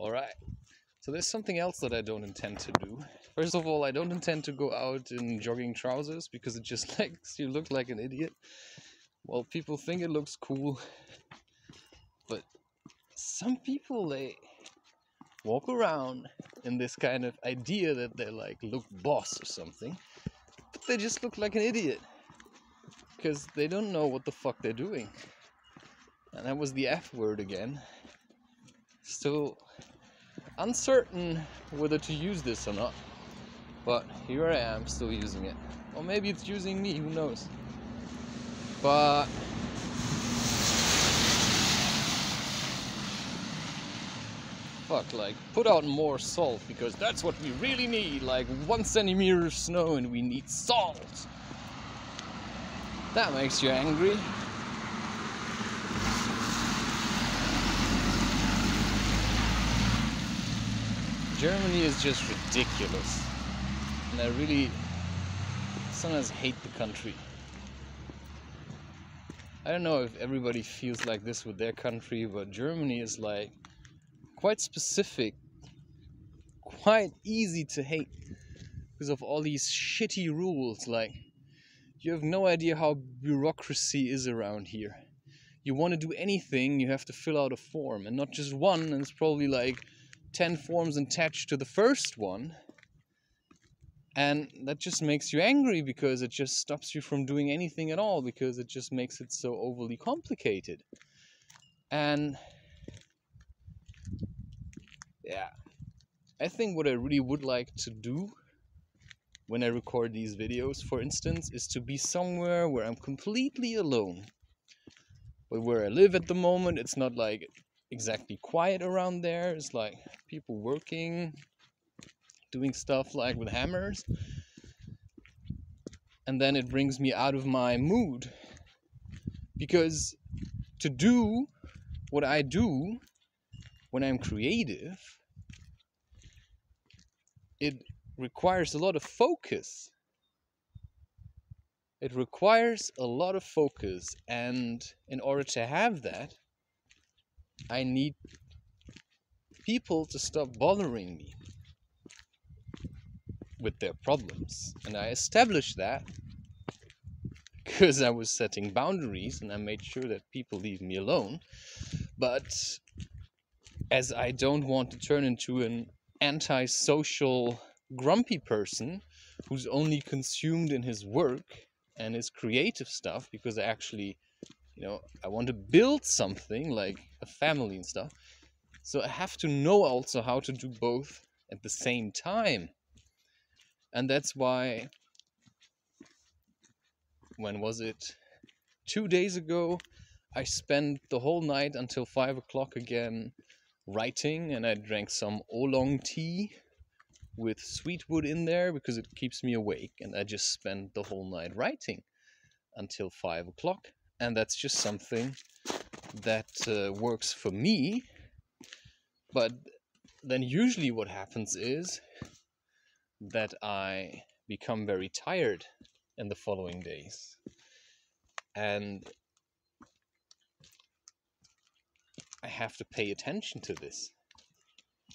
Alright, so there's something else that I don't intend to do. First of all, I don't intend to go out in jogging trousers because it just makes you look like an idiot. Well, people think it looks cool, but some people, they walk around in this kind of idea that they like look boss or something, but they just look like an idiot because they don't know what the fuck they're doing. And that was the F word again. Still uncertain whether to use this or not, but here I am still using it. Or maybe it's using me, who knows. But fuck, like, put out more salt, because that's what we really need. Like 1 centimeter of snow and we need salt. That makes you angry. Germany is just ridiculous. And I really sometimes hate the country. I don't know if everybody feels like this with their country, but Germany is like quite specific, quite easy to hate because of all these shitty rules. Like, you have no idea how bureaucracy is around here. You want to do anything, you have to fill out a form, and not just one, and it's probably like 10 forms attached to the first one. And that just makes you angry because it just stops you from doing anything at all, because it just makes it so overly complicated. And yeah, I think what I really would like to do when I record these videos, for instance, is to be somewhere where I'm completely alone. But where I live at the moment, it's not like exactly quiet around there. It's like people working, doing stuff like with hammers. And then it brings me out of my mood. Because to do what I do when I'm creative, it requires a lot of focus. It requires a lot of focus, and in order to have that, I need people to stop bothering me with their problems. And I established that because I was setting boundaries and I made sure that people leave me alone. But as I don't want to turn into an antisocial, grumpy person who's only consumed in his work and his creative stuff, because I actually, I want to build something like a family and stuff. So I have to know also how to do both at the same time. And that's why, when was it? 2 days ago, I spent the whole night until 5 o'clock again writing, and I drank some oolong tea with sweetwood in there because it keeps me awake, and I just spent the whole night writing until 5 o'clock. And that's just something that works for me. But then usually what happens is that I become very tired in the following days. And I have to pay attention to this.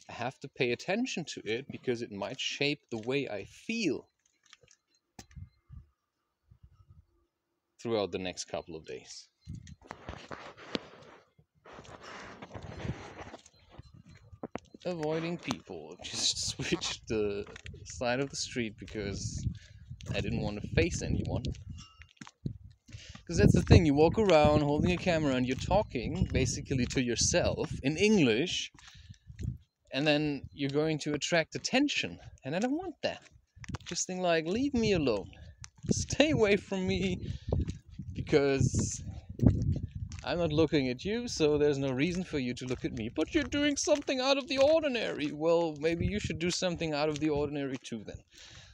I have to pay attention to it because it might shape the way I feel throughout the next couple of days. Avoiding people. Just switched the side of the street because I didn't want to face anyone. Because that's the thing, you walk around holding a camera and you're talking basically to yourself in English, and then you're going to attract attention, and I don't want that. Just think like, leave me alone. Stay away from me, because I'm not looking at you, so there's no reason for you to look at me. But you're doing something out of the ordinary. Well, maybe you should do something out of the ordinary too then.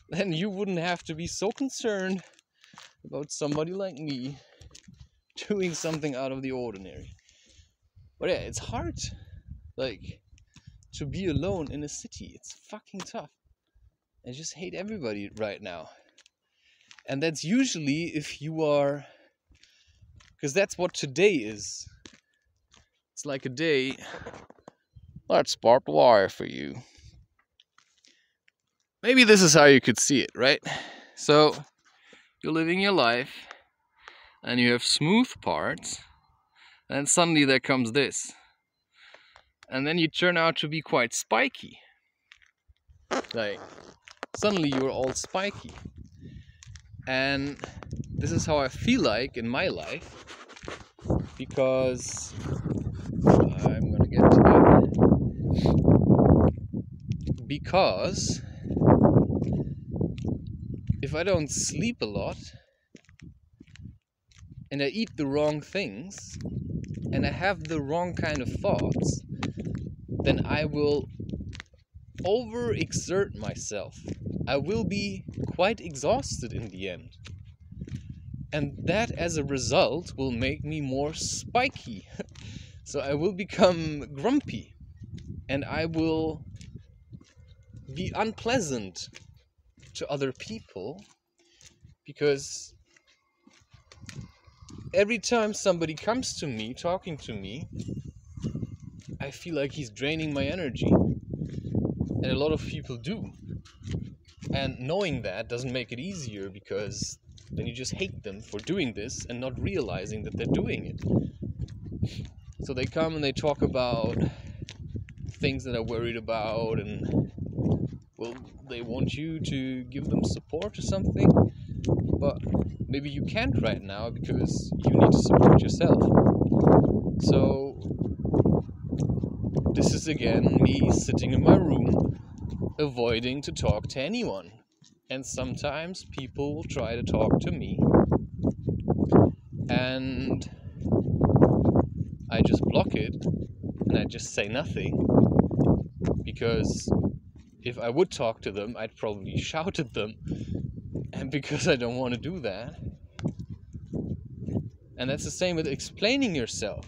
Then you wouldn't have to be so concerned about somebody like me doing something out of the ordinary. But yeah, it's hard, like, to be alone in a city. It's fucking tough. I just hate everybody right now. And that's usually if you are, because that's what today is. It's like a day, That's barbed wire for you. Maybe this is how you could see it, right? So, you're living your life, and you have smooth parts, and suddenly there comes this. And then you turn out to be quite spiky. Like, suddenly you're all spiky. And this is how I feel like in my life, because I'm gonna get to that. Because if I don't sleep a lot and I eat the wrong things and I have the wrong kind of thoughts, then I will overexert myself. I will be quite exhausted in the end. And that, as a result, will make me more spiky. So I will become grumpy. And I will be unpleasant to other people. Because every time somebody comes to me, talking to me, I feel like he's draining my energy. And a lot of people do. And knowing that doesn't make it easier, because then you just hate them for doing this and not realizing that they're doing it. So they come and they talk about things that they're worried about, and well, they want you to give them support or something, but maybe you can't right now because you need to support yourself. So this is again me sitting in my room, avoiding to talk to anyone. And sometimes people will try to talk to me, and I just block it, and I just say nothing, because if I would talk to them, I'd probably shout at them, and because I don't want to do that. And that's the same with explaining yourself.